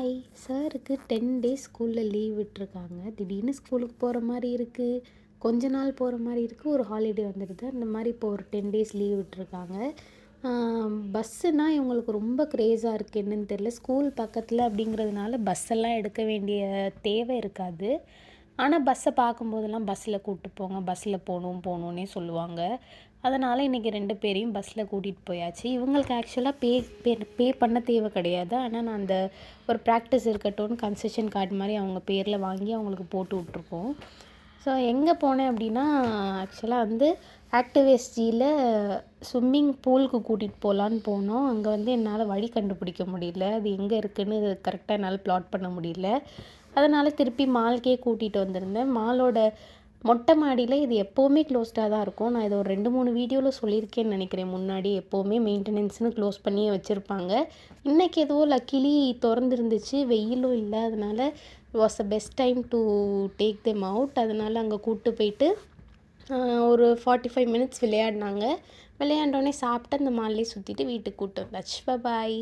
Hi சாருக்கு 10 days ஸ்கூலில் leave விட்டுருக்காங்க. திடீர்னு ஸ்கூலுக்கு போகிற மாதிரி இருக்குது, கொஞ்ச நாள் போகிற மாதிரி இருக்குது, ஒரு ஹாலிடே வந்துடுது. அந்த மாதிரி இப்போ ஒரு 10 டேஸ் லீவ் விட்டுருக்காங்க. பஸ்ஸுனால் இவங்களுக்கு ரொம்ப க்ரேஸாக இருக்குது. என்னென்னு தெரியல. ஸ்கூல் பக்கத்தில் அப்படிங்கிறதுனால பஸ்ஸெல்லாம் எடுக்க வேண்டிய தேவை இருக்காது. ஆனால் பஸ்ஸை பார்க்கும்போதெல்லாம் பஸ்ஸில் கூப்பிட்டு போங்க, பஸ்ஸில் போகணுன்னே சொல்லுவாங்க. அதனால் இன்றைக்கி 2 பேரையும் பஸ்ஸில் கூட்டிகிட்டு போயாச்சு. இவங்களுக்கு ஆக்சுவலாக பே பண்ண தேவை கிடையாது. ஆனால் நான் அந்த ஒரு ப்ராக்டிஸ் இருக்கட்டும்னு கன்செஷன் கார்டு மாதிரி அவங்க பேரில் வாங்கி அவங்களுக்கு போட்டு விட்ருக்கோம். ஸோ எங்கே போனேன் அப்படின்னா, ஆக்சுவலாக ஆக்டிவேஸ்டியில் ஸ்விம்மிங் பூலுக்கு கூட்டிகிட்டு போகலான்னு போனோம். அங்கே என்னால் வழி கண்டுபிடிக்க முடியல. அது எங்கே இருக்குதுன்னு கரெக்டாக என்னால் ப்ளாட் பண்ண முடியல. அதனால் திருப்பி மால்க்கே கூட்டிகிட்டு வந்திருந்தேன். மாலோட மொட்டை மாடியில் இது எப்போவுமே க்ளோஸ்டாக தான் இருக்கும். நான் இதை ஒரு 2-3 வீடியோவில் சொல்லியிருக்கேன்னு நினைக்கிறேன். முன்னாடி எப்போவுமே மெயின்டெனன்ஸ்னு க்ளோஸ் பண்ணியே வச்சுருப்பாங்க. இன்றைக்கி ஏதோ லக்கிலி திறந்துருந்துச்சு, வெயிலும் இல்லை. அதனால் was the best time to take them out. அதனால் அங்கே கூப்பிட்டு போயிட்டு ஒரு 45 மினிட்ஸ் விளையாடினாங்க. விளையாண்டோடனே சாப்பிட்டு அந்த மால்லேயே சுற்றிட்டு வீட்டுக்கு கூப்பிட்டு வந்தாச்சு. பாய்.